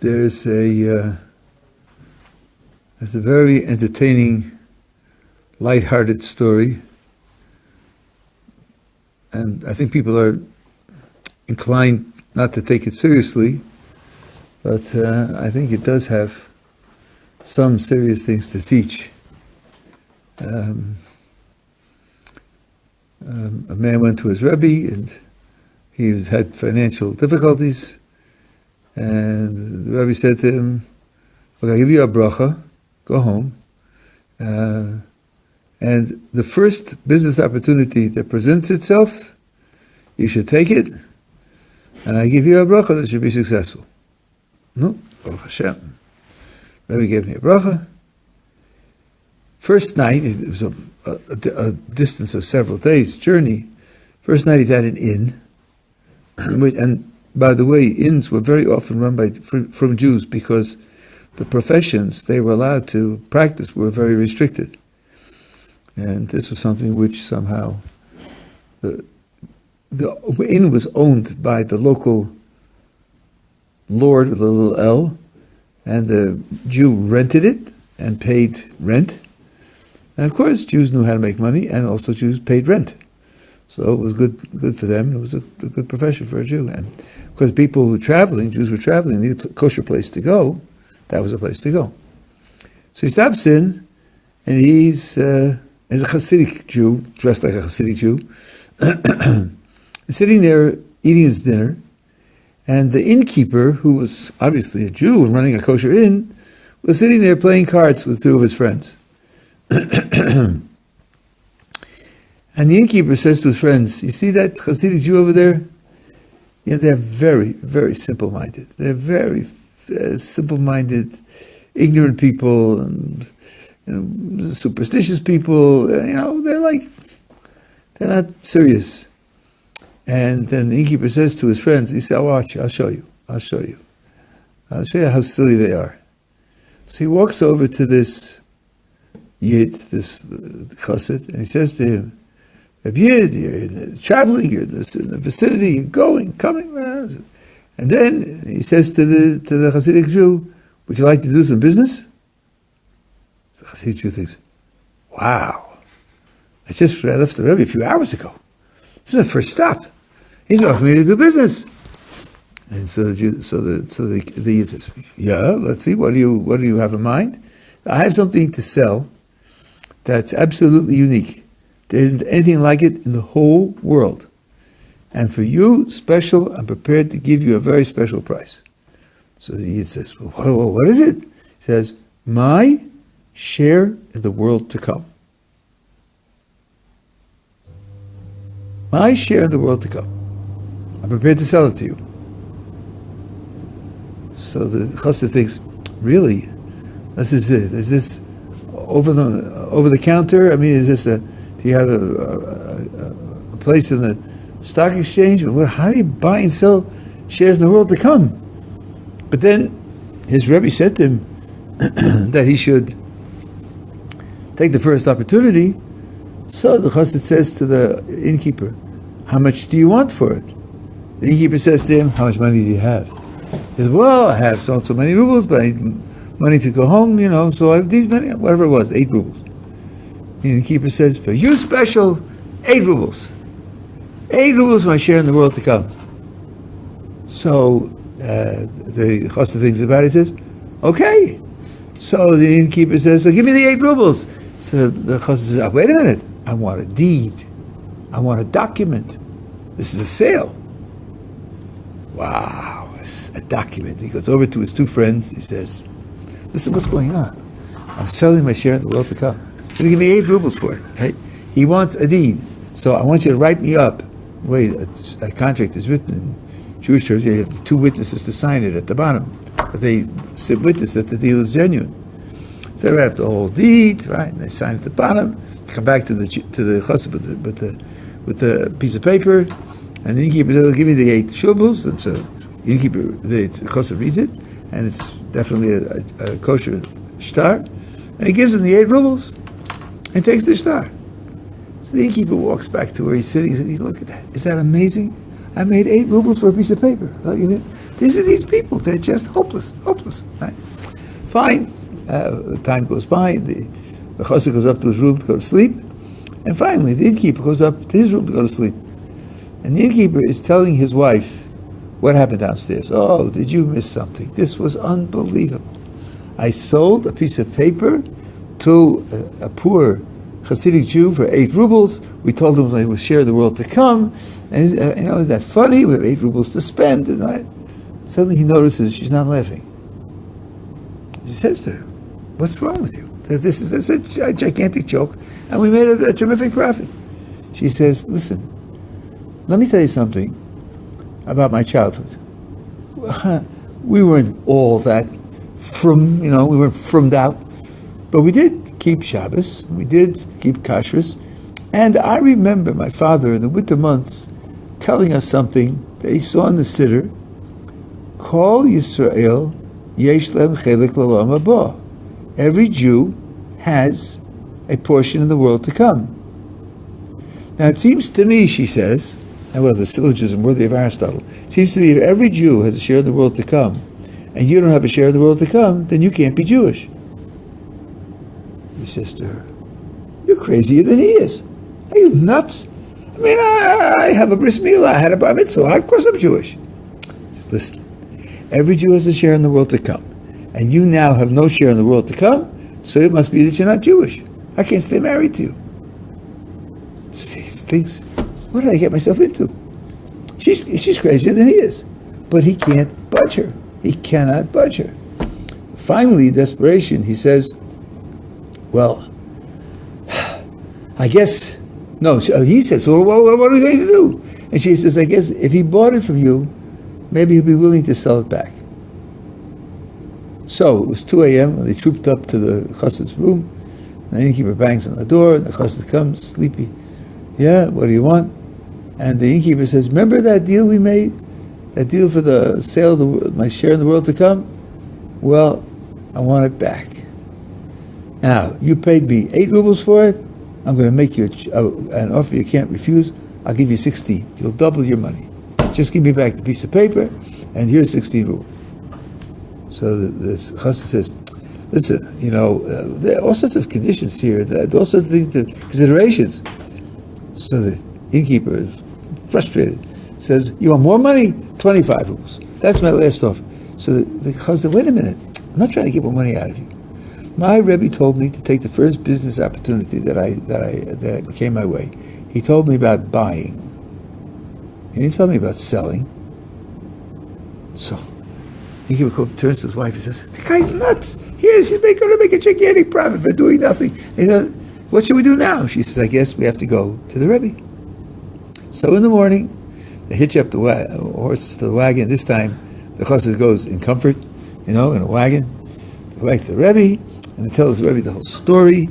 There's a very entertaining, light-hearted story, and I think people are inclined not to take it seriously, but I think it does have some serious things to teach. A man went to his Rabbi, and he had financial difficulties, and the Rabbi said to him, "Look, I'll give you a bracha, go home, and the first business opportunity that presents itself, you should take it, and I give you a bracha that should be successful." No, Baruch Hashem. Rabbi gave me a bracha. First night, it was a distance of several days journey. First night he's at an inn, and by the way, inns were very often run from Jews because the professions they were allowed to practice were very restricted. And this was something which somehow, the inn was owned by the local lord with a little L, and the Jew rented it and paid rent. And of course, Jews knew how to make money, and also Jews paid rent. So it was good for them. It was a good profession for a Jew. And of course, people who were traveling, Jews were traveling, needed a kosher place to go. That was a place to go. So he stops in, and he's a Chasidic Jew, dressed like a Chasidic Jew, sitting there eating his dinner, and the innkeeper, who was obviously a Jew and running a kosher inn, was sitting there playing cards with two of his friends. And the innkeeper says to his friends, "You see that Hasidic Jew over there? Yeah, they're very, very simple-minded. They're very simple-minded, ignorant people, and superstitious people. They're not serious." And then the innkeeper says to his friends, he said, "Watch, I'll show you how silly they are." So he walks over to this Yid, this Chassid, and he says to him, "Rabbi Yid, you're traveling, you're in the vicinity, you're going, coming." And then he says to the Hasidic Jew, "Would you like to do some business?" The Hasidic Jew thinks, "Wow, I left the Rebbe a few hours ago. This is my first stop. He's offering me to do business." And so the Yid says, "Yeah, let's see. What do you have in mind?" "I have something to sell that's absolutely unique. There isn't anything like it in the whole world. And for you, special, I'm prepared to give you a very special price." So the Yid says, "Well, what is it?" He says, "My share in the world to come. My share in the world to come. I'm prepared to sell it to you." So the Chassid thinks, "Really? This is it? Is this over the counter? I mean, do you have a place in the stock exchange? How do you buy and sell shares in the world to come?" But then his Rebbe said to him that he should take the first opportunity. So the Chassid says to the innkeeper, "How much do you want for it?" The innkeeper says to him, "How much money do you have?" He says, "Well, I have so many rubles, but I need money to go home, so I have these many," whatever it was, 8 rubles. The innkeeper says, "For you special, 8 rubles. 8 rubles my share in the world to come." So the Chassid thinks about it, says, "Okay." So the innkeeper says, "So give me the 8 rubles. So the Chassid says, "Wait a minute, I want a deed. I want a document. This is a sale." Wow, a document. He goes over to his 2 friends. He says, "Listen, what's going on? I'm selling my share in the world to come. He's going to give me 8 rubles for it, right? He wants a deed. So I want you to write me up." Wait, a contract is written in Jewish terms. You have 2 witnesses to sign it at the bottom. But they witness that the deal is genuine. So they write up the whole deed, right? And they sign at the bottom. Come back to the chassid with the piece of paper, and the innkeeper says, "Give me the 8 shubels." And so the innkeeper, the chassid reads it, and it's definitely a kosher shtar, and he gives him the 8 rubles and takes the shtar. So the innkeeper walks back to where he's sitting and says, "Look at that! Is that amazing? I made 8 rubles for a piece of paper. These are these people. They're just hopeless. Right? Fine. The time goes by. The chassid goes up to his room to go to sleep. And finally, the innkeeper goes up to his room to go to sleep. And the innkeeper is telling his wife what happened downstairs. Oh, did you miss something? This was unbelievable. I sold a piece of paper to a poor Chasidic Jew for 8 rubles. We told him they would share the world to come. And is that funny? We have 8 rubles to spend. And suddenly he notices she's not laughing. He says to her, what's wrong with you? This is a gigantic joke, and we made a terrific profit. She says, listen, let me tell you something about my childhood. We weren't all that we weren't frummed out, but we did keep Shabbos, we did keep kashrus, and I remember my father in the winter months telling us something that he saw in the Cedar, Kol Yisrael yesh lehem chelik l'olam haba. Every Jew has a portion in the world to come. Now it seems to me, she says, and the syllogism worthy of Aristotle, it seems to me if every Jew has a share of the world to come, and you don't have a share of the world to come, then you can't be Jewish. He says to her, you're crazier than he is. Are you nuts? I mean, I have a bris milah, I had a bar mitzvah, of course I'm Jewish. Says, listen, every Jew has a share in the world to come, and you now have no share in the world to come, so it must be that you're not Jewish. I can't stay married to you. She thinks, what did I get myself into? She's crazier than he is. But he can't budge her. He cannot budge her. Finally, in desperation, he says, well, I guess, no, he says, well, what are we going to do? And she says, I guess if he bought it from you, maybe he'll be willing to sell it back. So it was 2 a.m. when they trooped up to the chassid's room. The innkeeper bangs on the door, and the chassid comes, sleepy. Yeah, what do you want? And the innkeeper says, remember that deal we made? That deal for the sale of my share in the world to come? Well, I want it back. Now, you paid me 8 rubles for it. I'm going to make you an offer you can't refuse. I'll give you 16. You'll double your money. Just give me back the piece of paper, and here's 16 rubles. So this chassid says, listen, there are all sorts of conditions here, there are all sorts of things, considerations. So the innkeeper is frustrated, says, you want more money? 25 rubles. That's my last offer. So the chassid said, wait a minute, I'm not trying to get more money out of you. My Rabbi told me to take the first business opportunity that came my way. He told me about buying. He didn't tell me about selling. So he turns to his wife and says, the guy's nuts. He's going to make a gigantic profit for doing nothing. He said, what should we do now? She says, I guess we have to go to the Rabbi. So in the morning, they hitch up the horses to the wagon. This time, the chassid goes in comfort, in a wagon. They go back to the Rabbi, and they tell the Rabbi the whole story.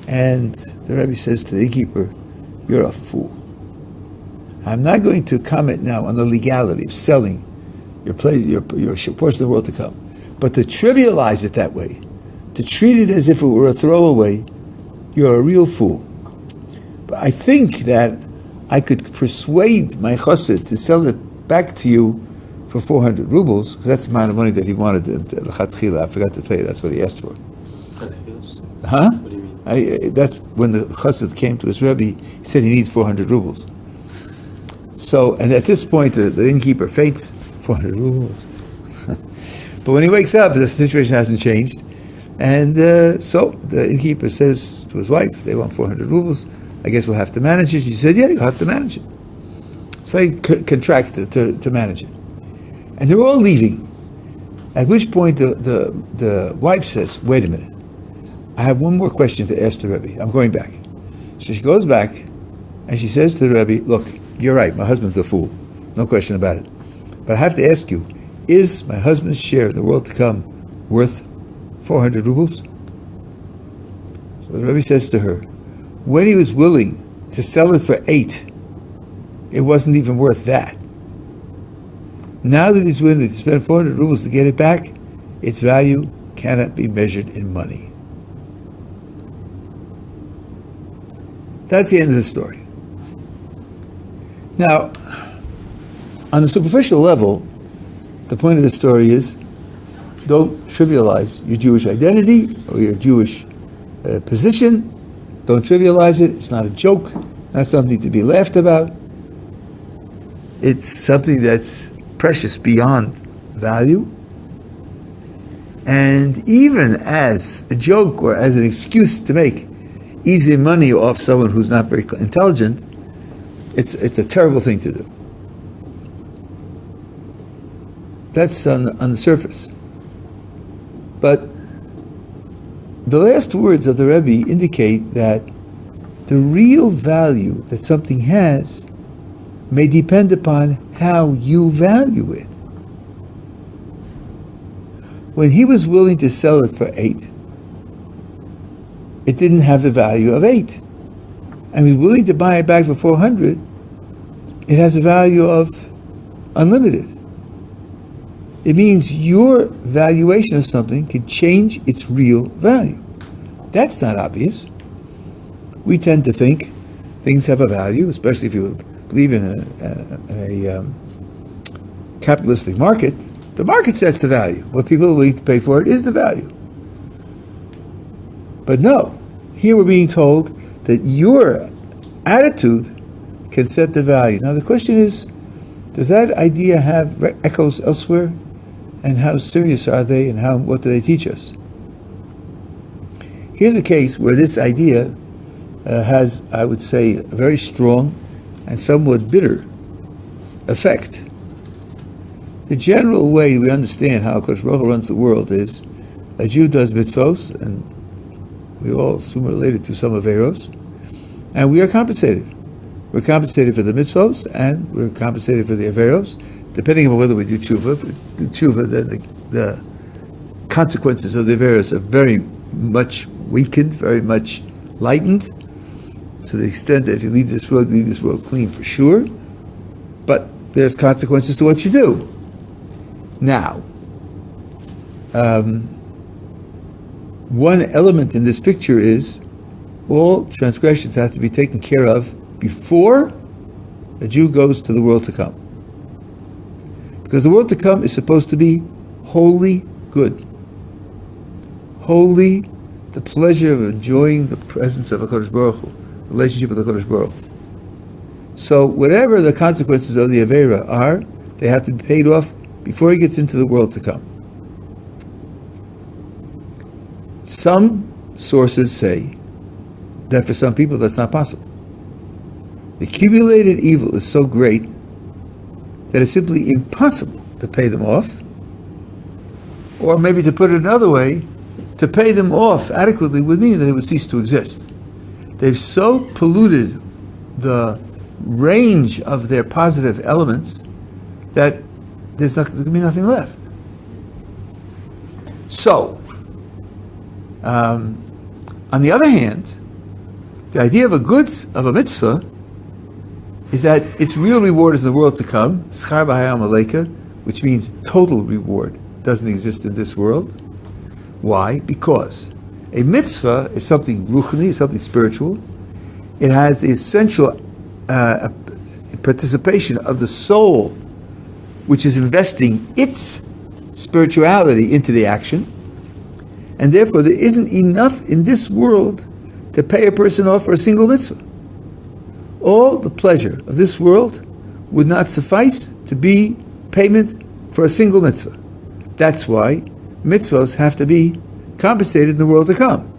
And the Rabbi says to the innkeeper, you're a fool. I'm not going to comment now on the legality of selling your portion of the world to come. But to trivialize it that way, to treat it as if it were a throwaway, you're a real fool. But I think that I could persuade my chassid to sell it back to you for 400 rubles, because that's the amount of money that he wanted. I forgot to tell you, that's what he asked for. Huh? What do you mean? That's when the chassid came to his Rebbe, he said he needs 400 rubles. So, and at this point, the innkeeper faints, 400 rubles. But when he wakes up, the situation hasn't changed. And so the innkeeper says to his wife, they want 400 rubles. I guess we'll have to manage it. She said, yeah, you'll have to manage it. So they contracted to manage it. And they're all leaving. At which point the wife says, wait a minute. I have one more question to ask the Rebbe. I'm going back. So she goes back and she says to the Rebbe, look, you're right, my husband's a fool. No question about it. But I have to ask you, is my husband's share in the world to come worth 400 rubles? So the Rebbe says to her, when he was willing to sell it for 8, it wasn't even worth that. Now that he's willing to spend 400 rubles to get it back, its value cannot be measured in money. That's the end of the story. Now, on a superficial level, the point of the story is, don't trivialize your Jewish identity or your Jewish position. Don't trivialize it. It's not a joke, not something to be laughed about. It's something that's precious beyond value. And even as a joke or as an excuse to make easy money off someone who's not very intelligent, it's a terrible thing to do. That's on the surface. But the last words of the Rabbi indicate that the real value that something has may depend upon how you value it. When he was willing to sell it for 8, it didn't have the value of 8. And he was willing to buy it back for 400, it has a value of unlimited. It means your valuation of something can change its real value. That's not obvious. We tend to think things have a value, especially if you believe in a capitalistic market. The market sets the value. What people are willing to pay for it is the value. But no, here we're being told that your attitude can set the value. Now the question is, does that idea have echoes elsewhere? And how serious are they, and what do they teach us? Here's a case where this idea has, I would say, a very strong and somewhat bitter effect. The general way we understand how Kodesh Baruch Hu runs the world is a Jew does mitzvos, and we all assume related to some averos, and we are compensated. We're compensated for the mitzvos, and we're compensated for the averos, depending on whether we do tshuva. If we do tshuva, then the consequences of the averos are very much weakened, very much lightened, to the extent that if you leave this world clean for sure, but there's consequences to what you do. Now, one element in this picture is all transgressions have to be taken care of before a Jew goes to the world to come. Because the world to come is supposed to be wholly good. Wholly, the pleasure of enjoying the presence of HaKadosh Baruch Hu, relationship with HaKadosh Baruch Hu. So whatever the consequences of the Avera are, they have to be paid off before he gets into the world to come. Some sources say that for some people that's not possible. The accumulated evil is so great that it's simply impossible to pay them off. Or maybe to put it another way, to pay them off adequately would mean that they would cease to exist. They've so polluted the range of their positive elements that there's going to be nothing left. So, on the other hand, the idea of a mitzvah is that its real reward is in the world to come, schar b'hayam aleika, which means total reward doesn't exist in this world. Why? Because a mitzvah is something ruchni, something spiritual. It has the essential participation of the soul, which is investing its spirituality into the action. And therefore there isn't enough in this world to pay a person off for a single mitzvah. All the pleasure of this world would not suffice to be payment for a single mitzvah. That's why mitzvahs have to be compensated in the world to come.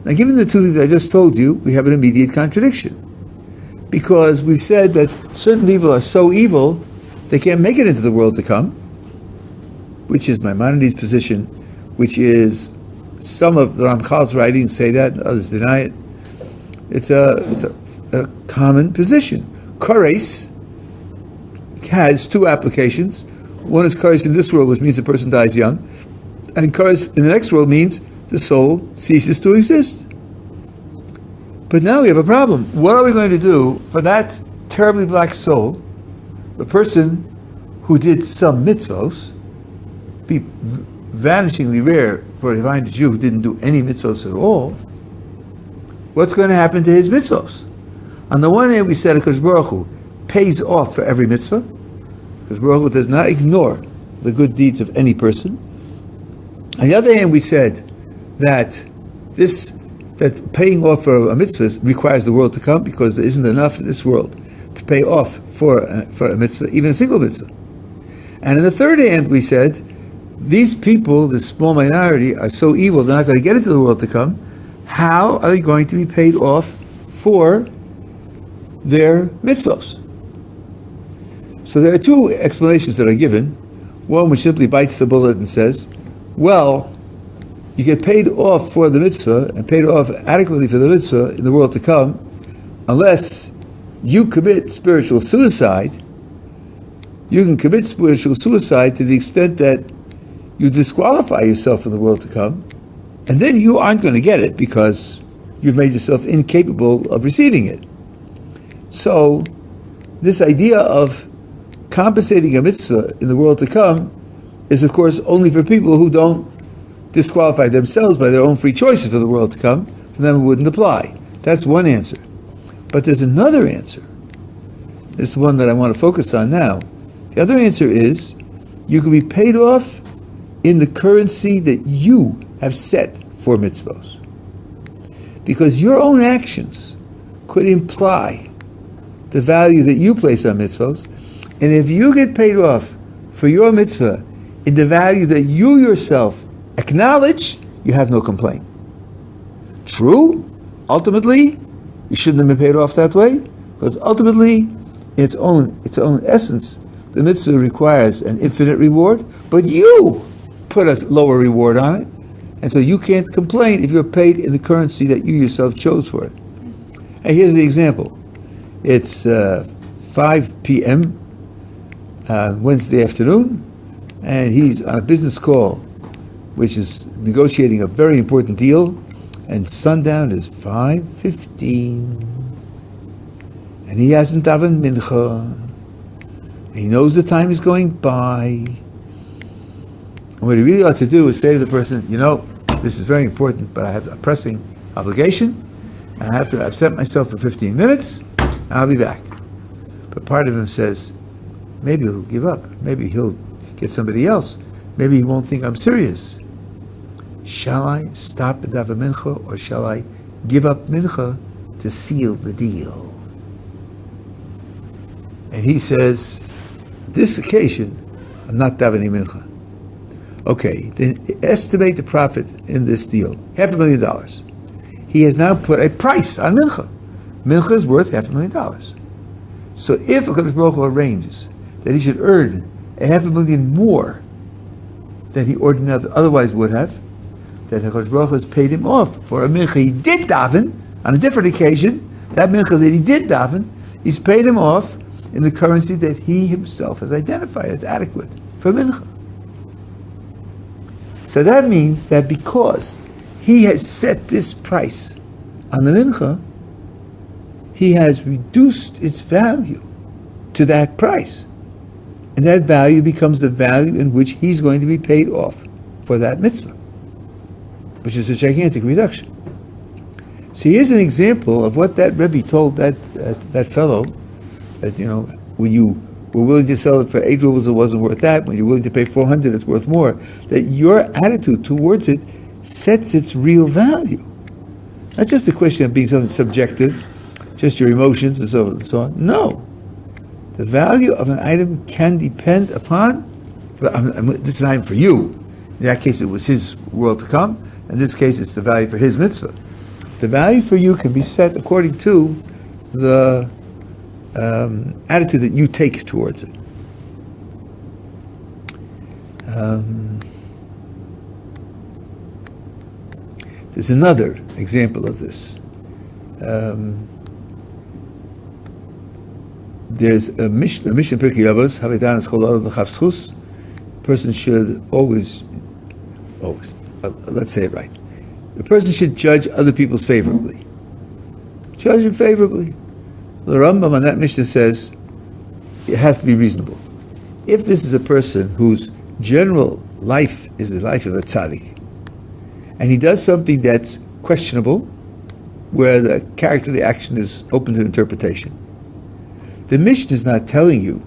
Now, given the two things I just told you, we have an immediate contradiction. Because we've said that certain people are so evil, they can't make it into the world to come, which is Maimonides' position, which is some of the Ramchal's writings say that, others deny it. It's a common position. Kores has two applications. One is kores in this world, which means the person dies young, and kores in the next world means the soul ceases to exist. But now we have a problem. What are we going to do for that terribly black soul, the person who did some mitzvos, be vanishingly rare for a find a Jew who didn't do any mitzvos at all? What's going to happen to his mitzvos? On the one hand, we said HaKadosh Baruch Hu pays off for every mitzvah. HaKadosh because Baruch Hu does not ignore the good deeds of any person. On the other hand, we said that paying off for a mitzvah requires the world to come, because there isn't enough in this world to pay off for a mitzvah, even a single mitzvah. And in the third hand, we said, these people, this small minority, are so evil, they're not going to get into the world to come. How are they going to be paid off for their mitzvahs? So there are two explanations that are given. One which simply bites the bullet and says, well, you get paid off for the mitzvah and paid off adequately for the mitzvah in the world to come, unless you commit spiritual suicide. You can commit spiritual suicide to the extent that you disqualify yourself in the world to come, and then you aren't going to get it because you've made yourself incapable of receiving it. So, this idea of compensating a mitzvah in the world to come is, of course, only for people who don't disqualify themselves by their own free choices for the world to come. For them, it wouldn't apply. That's one answer. But there's another answer. This is the one that I want to focus on now. The other answer is, you can be paid off in the currency that you have set for mitzvahs. Because your own actions could imply the value that you place on mitzvahs, and if you get paid off for your mitzvah in the value that you yourself acknowledge, you have no complaint. True, ultimately, you shouldn't have been paid off that way, because ultimately, in its own essence, the mitzvah requires an infinite reward, but you put a lower reward on it, and so you can't complain if you're paid in the currency that you yourself chose for it. And here's the example. It's 5 p.m. Wednesday afternoon, and he's on a business call, which is negotiating a very important deal, and sundown is 5:15, and he hasn't davened mincha. He knows the time is going by. And what he really ought to do is say to the person, this is very important, but I have a pressing obligation, and I have to absent myself for 15 minutes, and I'll be back. But part of him says, maybe he'll give up. Maybe he'll get somebody else. Maybe he won't think I'm serious. Shall I stop and daven mincha, or shall I give up mincha to seal the deal? And he says, this occasion, I'm not davening mincha. Okay, then estimate the profit in this deal, $500,000. He has now put a price on mincha. Mincha is worth $500,000. So if HaKadosh Baruch Hu arranges that he should earn $500,000 more than he ordinarily otherwise would have, that HaKadosh Baruch Hu has paid him off for a mincha he did daven on a different occasion. That mincha that he did daven, he's paid him off in the currency that he himself has identified as adequate for mincha. So that means that because he has set this price on the mincha, he has reduced its value to that price. And that value becomes the value in which he's going to be paid off for that mitzvah, which is a gigantic reduction. So here's an example of what that Rabbi told that fellow, that, when you were willing to sell it for 8 rubles, it wasn't worth that. When you're willing to pay 400, it's worth more. That your attitude towards it sets its real value. Not just a question of being something subjective, just your emotions and so on and so on. No. The value of an item can depend upon, this is an item for you. In that case, it was his world to come. In this case, it's the value for his mitzvah. The value for you can be set according to the attitude that you take towards it. There's another example of this. There's a Mishnah Pirkei Avos, Havidanas Chol Adam L'Chavschus. Person should always, let's say it right. The person should judge other people's favorably. Judge them favorably. The Rambam on that Mishnah says it has to be reasonable. If this is a person whose general life is the life of a tzaddik, and he does something that's questionable, where the character of the action is open to interpretation, the Mishnah is not telling you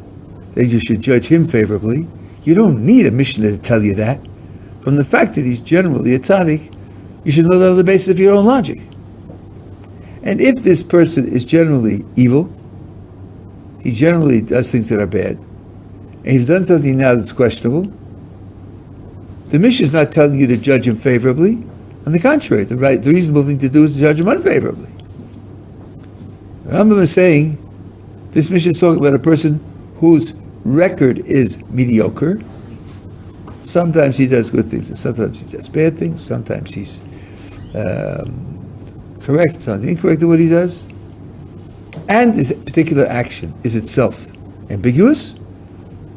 that you should judge him favorably. You don't need a Mishnah to tell you that. From the fact that he's generally a tzaddik, you should know that on the basis of your own logic. And if this person is generally evil, he generally does things that are bad, and he's done something now that's questionable, the Mishnah is not telling you to judge him favorably. On the contrary, the reasonable thing to do is to judge him unfavorably. The Rambam is saying, this Mishnah is talking about a person whose record is mediocre. Sometimes he does good things, and sometimes he does bad things. Sometimes he's correct, sometimes incorrect in what he does. And this particular action is itself ambiguous.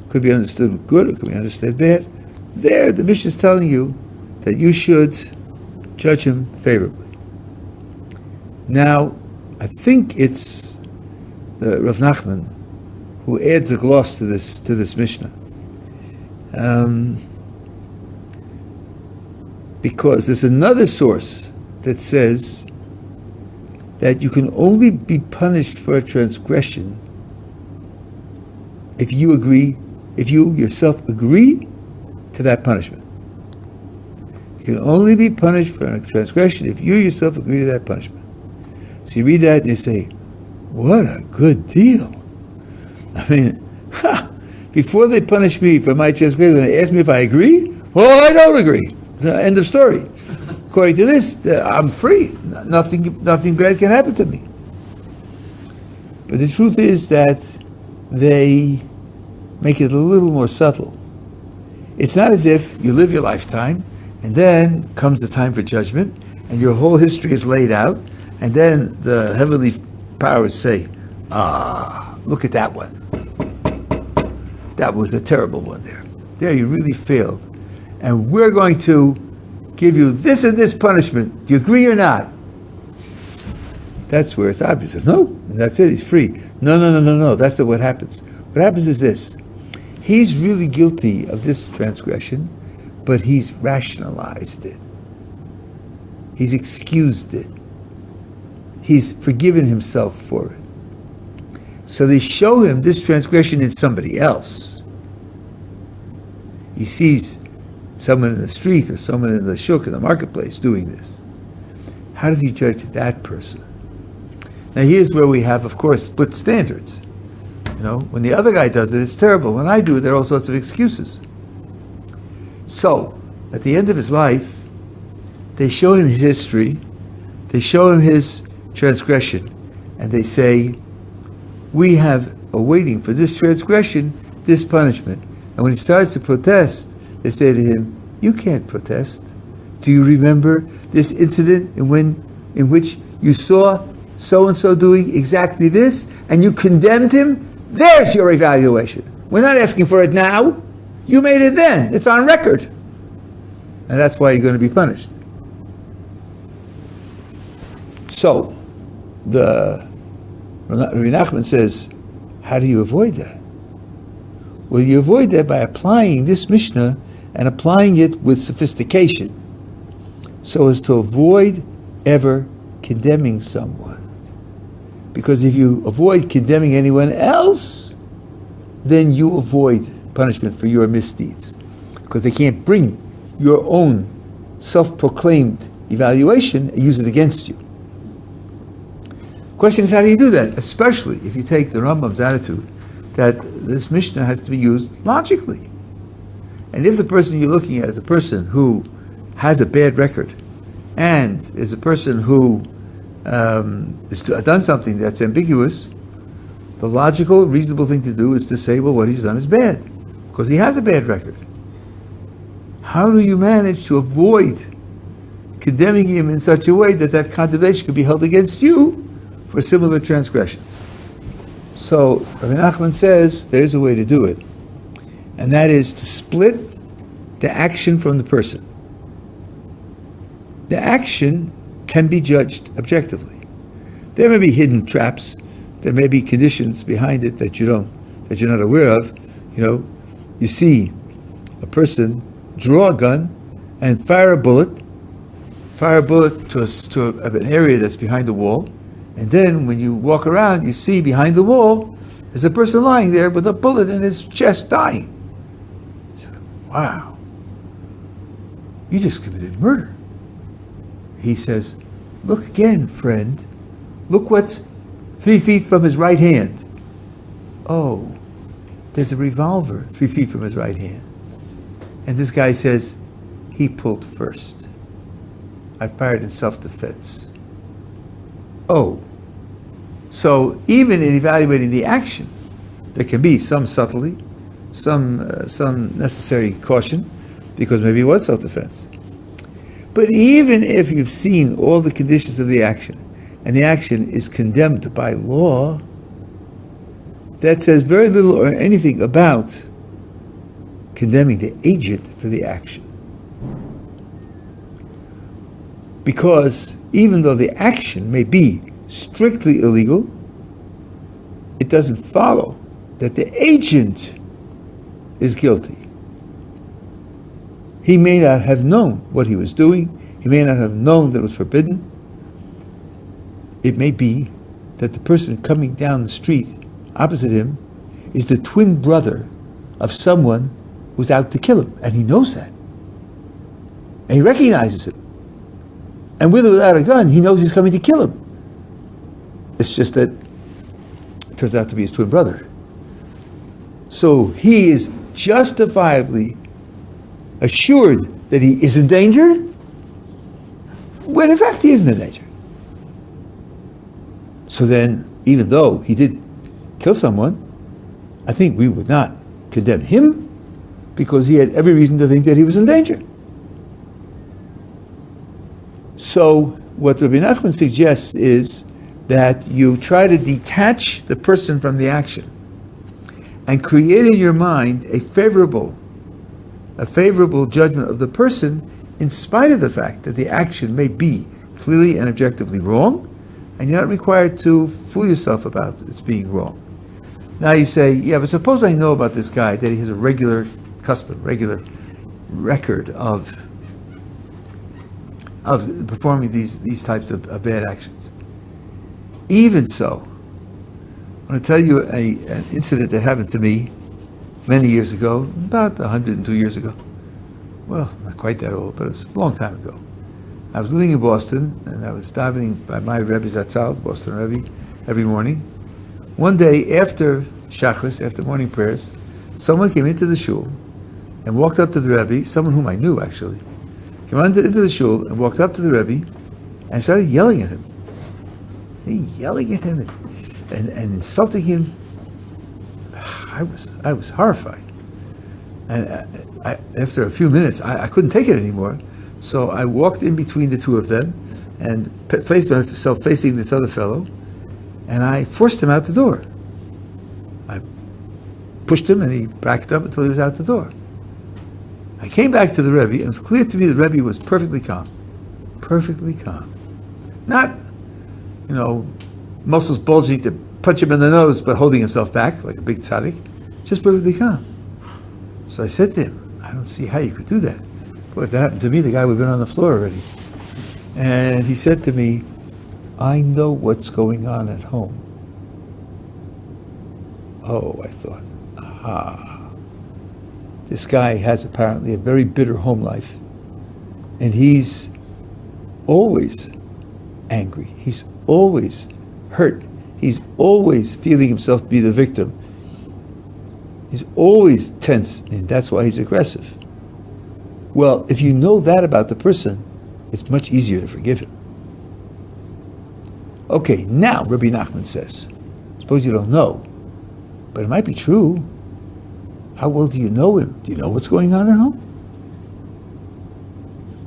Could be understood good, it could be understood bad. There, the Mishnah is telling you that you should judge him favorably. Now, I think it's the Rav Nachman who adds a gloss to this Mishnah, because there's another source that says that you can only be punished for a transgression if you yourself agree to that punishment. You can only be punished for a transgression if you yourself agree to that punishment. So you read that and you say, what a good deal. I mean, before they punish me for my transgression, they ask me if I agree? Well, I don't agree. End of story. According to this, I'm free. Nothing bad can happen to me. But the truth is that they make it a little more subtle. It's not as if you live your lifetime, and then comes the time for judgment, and your whole history is laid out, and then the heavenly powers say, look at that one. That was a terrible one there. There you really failed. And we're going to give you this and this punishment. Do you agree or not? That's where it's obvious. No, and that's it, he's free. No, that's not what happens. What happens is this. He's really guilty of this transgression, but he's rationalized it. He's excused it. He's forgiven himself for it. So they show him this transgression in somebody else. He sees someone in the street or someone in the shuk, in the marketplace, doing this. How does he judge that person? Now here's where we have, of course, split standards. When the other guy does it, it's terrible. When I do it, there are all sorts of excuses. So, at the end of his life, they show him his history, they show him his transgression, and they say, we have awaiting for this transgression, this punishment. And when he starts to protest, they say to him, you can't protest. Do you remember this incident in which you saw so-and-so doing exactly this, and you condemned him? There's your evaluation. We're not asking for it now. You made it then. It's on record. And that's why you're going to be punished. So, the Rabbi Nachman says, how do you avoid that? Well, you avoid that by applying this Mishnah and applying it with sophistication so as to avoid ever condemning someone. Because if you avoid condemning anyone else, then you avoid punishment for your misdeeds. Because they can't bring your own self-proclaimed evaluation and use it against you. The question is, how do you do that? Especially if you take the Rambam's attitude that this Mishnah has to be used logically. And if the person you're looking at is a person who has a bad record and is a person who has done something that's ambiguous, the logical, reasonable thing to do is to say, well, what he's done is bad, because he has a bad record. How do you manage to avoid condemning him in such a way that that condemnation could be held against you for similar transgressions? So Rabbi Nachman says there's a way to do it, and that is to split the action from the person. The action can be judged objectively. There may be hidden traps, there may be conditions behind it that you're not aware of. You see a person draw a gun and fire a bullet to an area that's behind the wall, and then when you walk around, you see behind the wall There's a person lying there with a bullet in his chest dying. He said, wow, you just committed murder. He says, look again, friend. Look what's 3 feet from his right hand. Oh, there's a revolver 3 feet from his right hand. And this guy says, he pulled first. I fired in self-defense. Oh, so even in evaluating the action, there can be some subtlety, some necessary caution, because maybe it was self-defense. But even if you've seen all the conditions of the action, and the action is condemned by law, that says very little or anything about condemning the agent for the action. Because even though the action may be strictly illegal, it doesn't follow that the agent is guilty. He may not have known what he was doing. He may not have known that it was forbidden. It may be that the person coming down the street opposite him is the twin brother of someone who's out to kill him, and he knows that. And he recognizes him. And with or without a gun, he knows he's coming to kill him. It's just that it turns out to be his twin brother. So he is justifiably assured that he is in danger, when in fact he isn't in danger. So then, even though he did kill someone, I think we would not condemn him because he had every reason to think that he was in danger. So what Rabbi Nachman suggests is that you try to detach the person from the action and create in your mind a favorable judgment of the person, in spite of the fact that the action may be clearly and objectively wrong, and you're not required to fool yourself about its being wrong. Now you say, yeah, but suppose I know about this guy that he has a regular record of performing these types of bad actions. Even so, I want to tell you an incident that happened to me many years ago, about 102 years ago. Well, not quite that old, but it was a long time ago. I was living in Boston, and I was davening by my Rabbi Zatzal, Boston Rabbi, every morning. One day after Shachris, after morning prayers, someone came into the shul and walked up to the Rabbi, someone whom I knew actually, came into the shul and walked up to the Rabbi and started yelling at him. And insulting him. I was horrified. And after a few minutes, I couldn't take it anymore. So I walked in between the two of them and placed myself facing this other fellow, and I forced him out the door. I pushed him and he backed up until he was out the door. I came back to the Rebbe, and it was clear to me the Rebbe was perfectly calm. Perfectly calm. Not, muscles bulging to punch him in the nose, but holding himself back like a big tzaddik. Just perfectly calm. So I said to him, I don't see how you could do that. Boy, if that happened to me, the guy would have been on the floor already. And he said to me, I know what's going on at home. Oh, I thought, aha. This guy has apparently a very bitter home life. And he's always angry. He's always hurt. He's always feeling himself to be the victim. He's always tense, and that's why he's aggressive. Well, if you know that about the person, it's much easier to forgive him. Okay, now Rabbi Nachman says, suppose you don't know, but it might be true. How well do you know him? Do you know what's going on at home?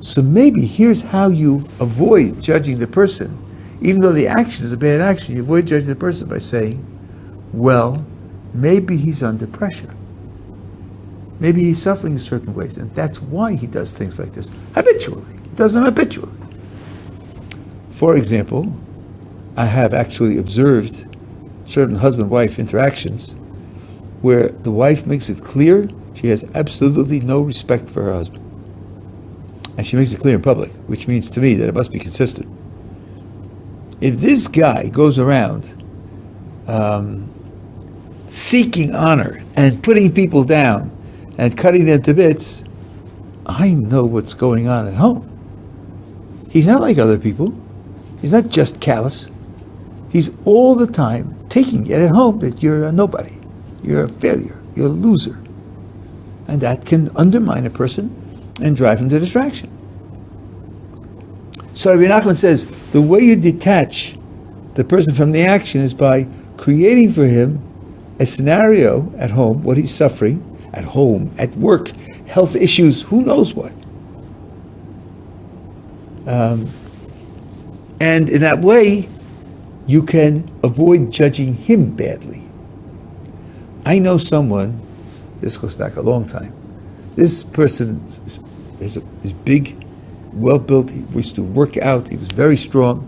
So maybe here's how you avoid judging the person. Even though the action is a bad action, you avoid judging the person by saying, well, maybe he's under pressure. Maybe he's suffering in certain ways, and that's why he does things like this. Habitually. He does them habitually. For example, I have actually observed certain husband-wife interactions where the wife makes it clear she has absolutely no respect for her husband. And she makes it clear in public, which means to me that it must be consistent. If this guy goes around seeking honor and putting people down and cutting them to bits, I know what's going on at home. He's not like other people. He's not just callous. He's all the time taking it at home that you're a nobody, you're a failure, you're a loser. And that can undermine a person and drive him to distraction. So Rabbi Nachman says, the way you detach the person from the action is by creating for him a scenario at home, what he's suffering, at home, at work, health issues, who knows what. And in that way, you can avoid judging him badly. I know someone, this goes back a long time, this person is big, well-built, he used to work out, he was very strong,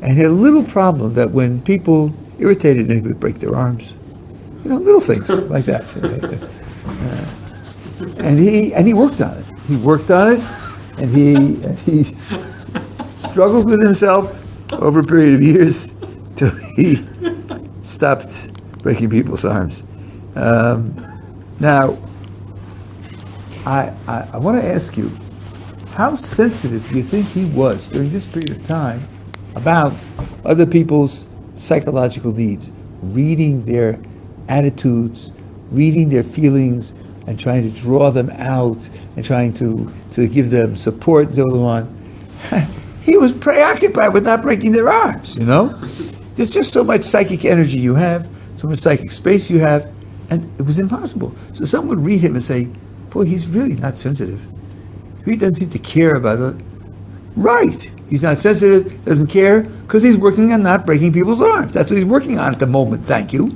and he had a little problem that when people irritated him, he would break their arms. Little things like that. And he worked on it. He worked on it, and he struggled with himself over a period of years till he stopped breaking people's arms. Now, I want to ask you, how sensitive do you think he was during this period of time about other people's psychological needs, reading their attitudes, reading their feelings, and trying to draw them out, and trying to give them support and so on? He was preoccupied with not breaking their arms, There's just so much psychic energy you have, so much psychic space you have, and it was impossible. So someone would read him and say, boy, he's really not sensitive. He doesn't seem to care about it. Right. He's not sensitive, doesn't care, because he's working on not breaking people's arms. That's what he's working on at the moment, thank you.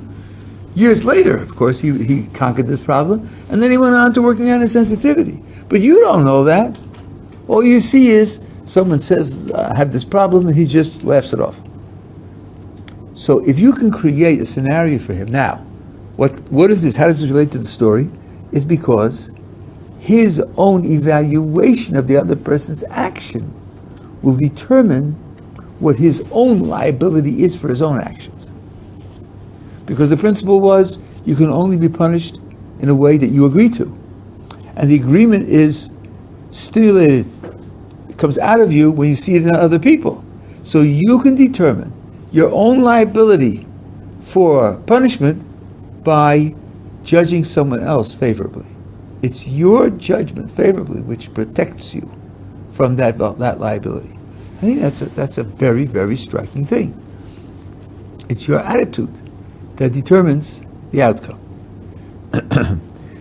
Years later, of course, he conquered this problem, and then he went on to working on his sensitivity. But you don't know that. All you see is someone says, I have this problem, and he just laughs it off. So if you can create a scenario for him, now, what is this? How does this relate to the story? Is because his own evaluation of the other person's action will determine what his own liability is for his own actions. Because the principle was, you can only be punished in a way that you agree to. And the agreement is stimulated, it comes out of you when you see it in other people. So you can determine your own liability for punishment by judging someone else favorably. It's your judgment favorably which protects you from that liability. I think that's a very, very striking thing. It's your attitude that determines the outcome.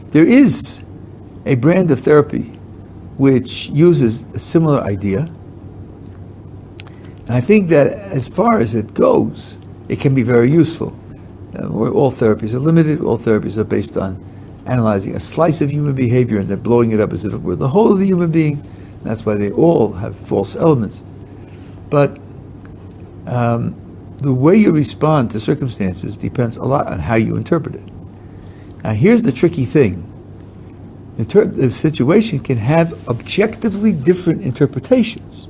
There is a brand of therapy which uses a similar idea. And I think that as far as it goes, it can be very useful. All therapies are limited. All therapies are based on analyzing a slice of human behavior and then blowing it up as if it were the whole of the human being. That's why they all have false elements. But the way you respond to circumstances depends a lot on how you interpret it. Now here's the tricky thing. The situation can have objectively different interpretations.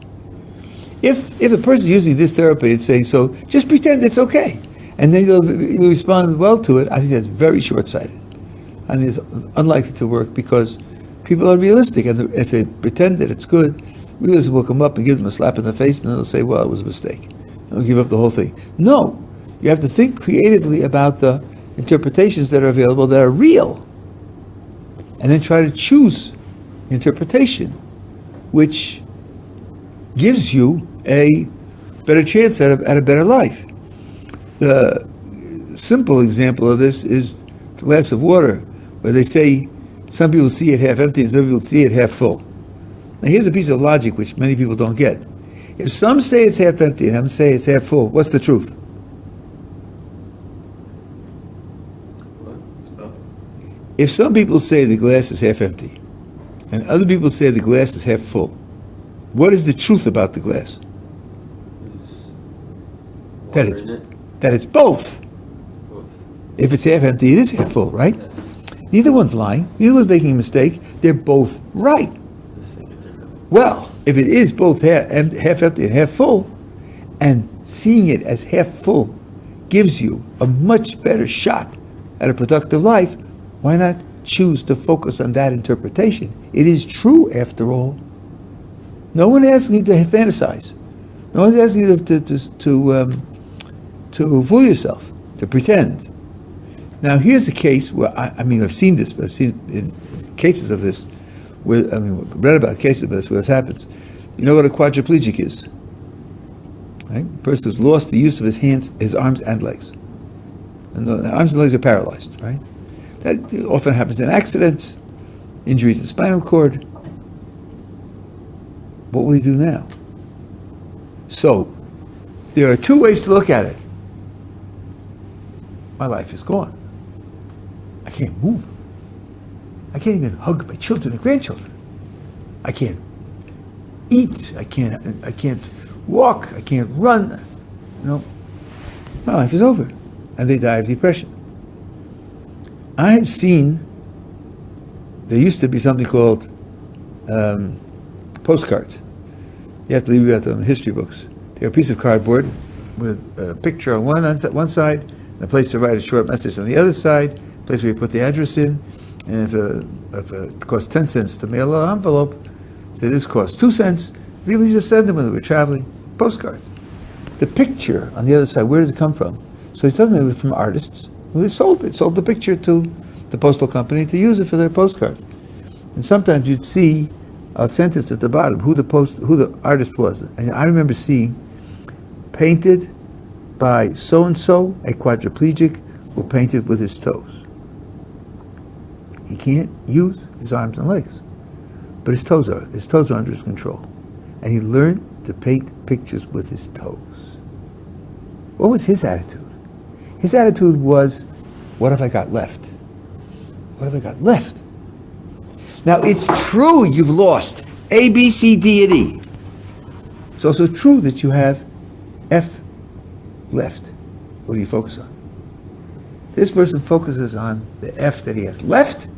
If a person is using this therapy and saying, so just pretend it's okay, and then you'll respond well to it, I think that's very short-sighted. And it's unlikely to work because people are realistic, and if they pretend that it's good, realism will come up and give them a slap in the face, and then they'll say, well, it was a mistake. And they'll give up the whole thing. No, you have to think creatively about the interpretations that are available that are real, and then try to choose interpretation which gives you a better chance at a better life. The simple example of this is the glass of water, where they say some people see it half empty and some people see it half full. Now here's a piece of logic which many people don't get. If some say it's half empty and some say it's half full, what's the truth? If some people say the glass is half empty and other people say the glass is half full, what is the truth about the glass? That it's both. If it's half empty, it is half full, right? Yes. Neither one's lying. Neither one's making a mistake. They're both right. Well, if it is both half empty and half full, and seeing it as half full gives you a much better shot at a productive life, why not choose to focus on that interpretation? It is true, after all. No one asking you to fantasize. No one's asking you to fool yourself, to pretend. Now, here's a case where I've seen this, but I've seen in cases of this, read about cases of this where this happens. You know what a quadriplegic is? Right? A person who's lost the use of his hands, his arms and legs. And the arms and legs are paralyzed, right? That often happens in accidents, injury to the spinal cord. What will he do now? So, there are two ways to look at it. My life is gone. I can't move. I can't even hug my children and grandchildren. I can't eat. I can't walk. I can't run. My life is over. And they die of depression. I've seen, there used to be something called postcards. You have to read about them in history books. They're a piece of cardboard with a picture on one side, and a place to write a short message on the other side, a place where you put the address in, and if it costs 10 cents to mail an envelope, say this costs 2 cents, people used to send them when they were traveling, postcards. The picture on the other side, where does it come from? So some of them were from artists who they sold the picture to the postal company to use it for their postcards. And sometimes you'd see a sentence at the bottom who the artist was. And I remember seeing painted by so-and-so, a quadriplegic, who painted with his toes. He can't use his arms and legs, but his toes are under his control. And he learned to paint pictures with his toes. What was his attitude? His attitude was, what have I got left? What have I got left? Now, it's true you've lost A, B, C, D, and E. It's also true that you have F left. What do you focus on? This person focuses on the F that he has left,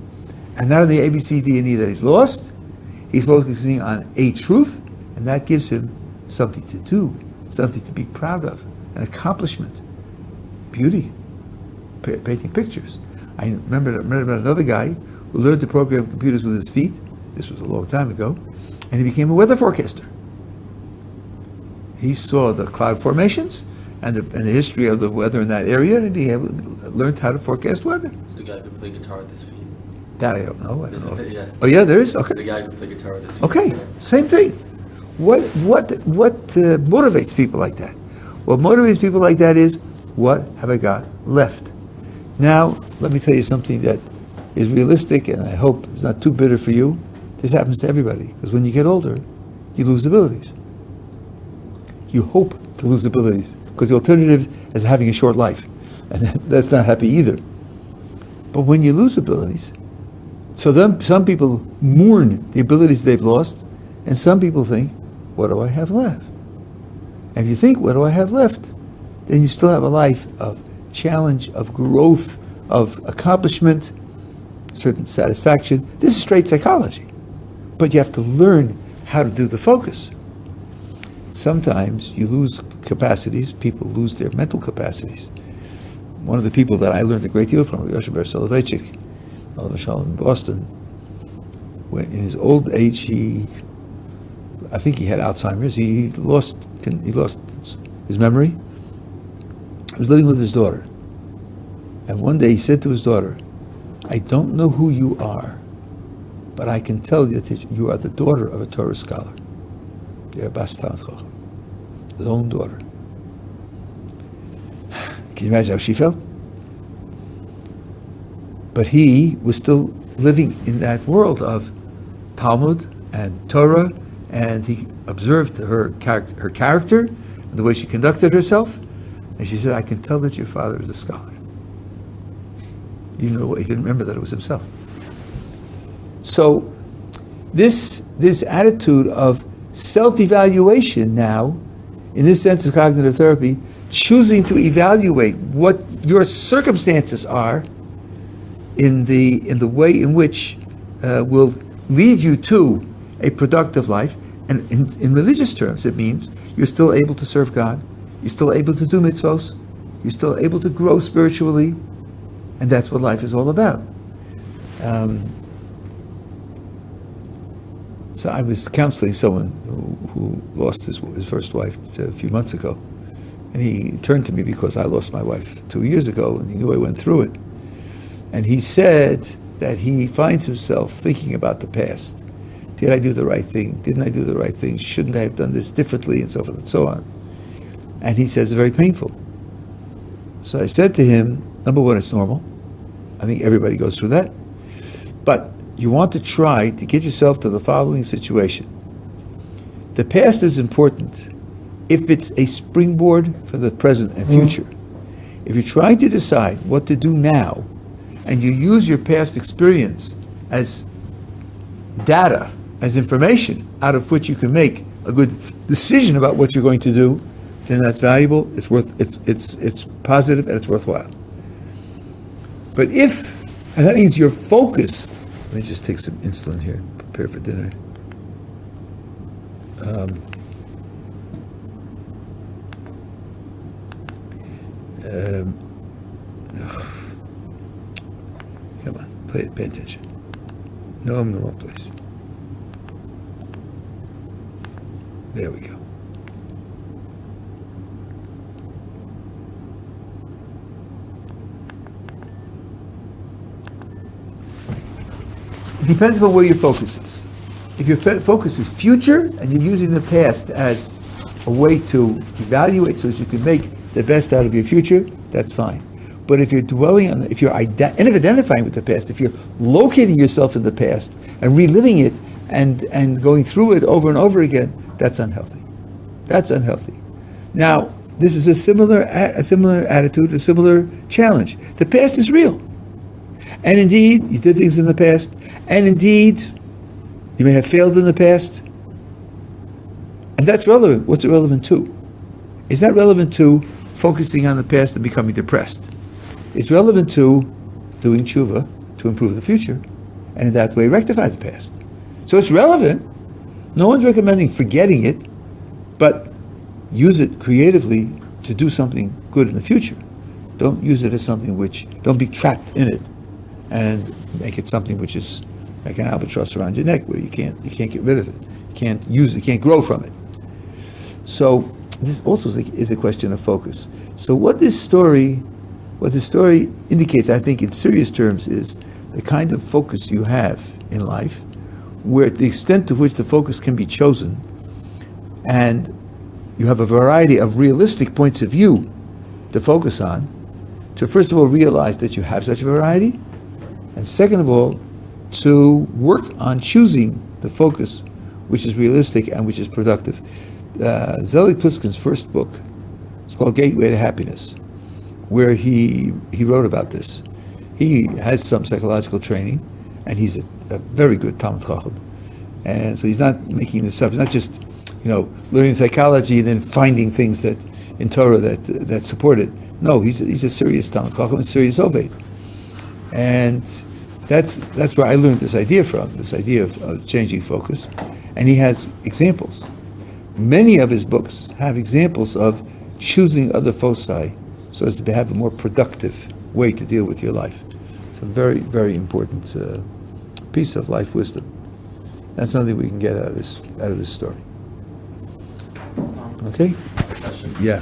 and not on the A, B, C, D, and E that he's lost. He's focusing on a truth, and that gives him something to do, something to be proud of, an accomplishment, beauty, painting pictures. I read about another guy who learned to program computers with his feet. This was a long time ago, and he became a weather forecaster. He saw the cloud formations and the history of the weather in that area, and he learned how to forecast weather. So the guy could play guitar with his feet. That I don't know. Yeah. Oh yeah, there is. Okay. The guy could play guitar with his feet. Okay, same thing. What motivates people like that? What motivates people like that is, what have I got left? Now, let me tell you something that is realistic, and I hope it's not too bitter for you. This happens to everybody, because when you get older, you lose abilities. You hope to lose abilities, because the alternative is having a short life, and that's not happy either. But when you lose abilities, so then some people mourn the abilities they've lost, and some people think, what do I have left? And if you think, what do I have left? Then you still have a life of challenge, of growth, of accomplishment, certain satisfaction. This is straight psychology. But you have to learn how to do the focus. Sometimes you lose capacities, people lose their mental capacities. One of the people that I learned a great deal from, Yoshe Ber Soloveitchik, in Boston, when in his old age, I think he had Alzheimer's, he lost his memory. He was living with his daughter. And one day he said to his daughter, I don't know who you are, but I can tell you that you are the daughter of a Torah scholar. You're a Bas Talmid Chacham, his own daughter. Can you imagine how she felt? But he was still living in that world of Talmud and Torah, and he observed her character and the way she conducted herself, and she said, I can tell that your father is a scholar. Even though he didn't remember that it was himself. So this attitude of self-evaluation now, in this sense of cognitive therapy, choosing to evaluate what your circumstances are in the way in which will lead you to a productive life. And in religious terms, it means you're still able to serve God, you're still able to do mitzvos, you're still able to grow spiritually, And that's what life is all about. So I was counseling someone who lost his first wife a few months ago. And he turned to me because I lost my wife 2 years ago, and he knew I went through it. And he said that he finds himself thinking about the past. Did I do the right thing? Didn't I do the right thing? Shouldn't I have done this differently? And so forth and so on. And he says it's very painful. So I said to him, number one, it's normal. I think everybody goes through that. But you want to try to get yourself to the following situation. The past is important if it's a springboard for the present and future. If you're trying to decide what to do now, and you use your past experience as data, as information out of which you can make a good decision about what you're going to do, then that's valuable, it's positive, and it's worthwhile. But and that means your focus, let me just take some insulin here, prepare for dinner. Come on, pay attention. No, I'm in the wrong place. There we go. It depends on where your focus is. If your focus is future and you're using the past as a way to evaluate so that you can make the best out of your future, that's fine. But if you're dwelling on, if you're identifying with the past, if you're locating yourself in the past and reliving it and going through it over and over again, that's unhealthy. That's unhealthy. Now, this is a similar attitude, a similar challenge. The past is real. And indeed, you did things in the past. And indeed, you may have failed in the past. And that's relevant. What's it relevant to? It's not relevant to focusing on the past and becoming depressed. It's relevant to doing tshuva to improve the future, and in that way rectify the past. So it's relevant. No one's recommending forgetting it, but use it creatively to do something good in the future. Don't use it as something don't be trapped in it and make it something which is like an albatross around your neck where you can't get rid of it. You can't use it, you can't grow from it. So this also is a question of focus. So what this story indicates, I think in serious terms, is the kind of focus you have in life, where the extent to which the focus can be chosen, and you have a variety of realistic points of view to focus on, to first of all realize that you have such a variety, and second of all, to work on choosing the focus which is realistic and which is productive. Zelig Pliskin's first book, it's called Gateway to Happiness, where he wrote about this. He has some psychological training, and he's a very good Talmud Chacham. And so he's not making this up. He's not just, learning psychology and then finding things that in Torah that support it. No, he's a serious Talmud Chacham, a serious Dovid. And that's where I learned this idea from, this idea of changing focus. And he has examples. Many of his books have examples of choosing other foci so as to have a more productive way to deal with your life. It's a very, very important piece of life wisdom. That's something we can get out of this story. Okay? Question. Yeah.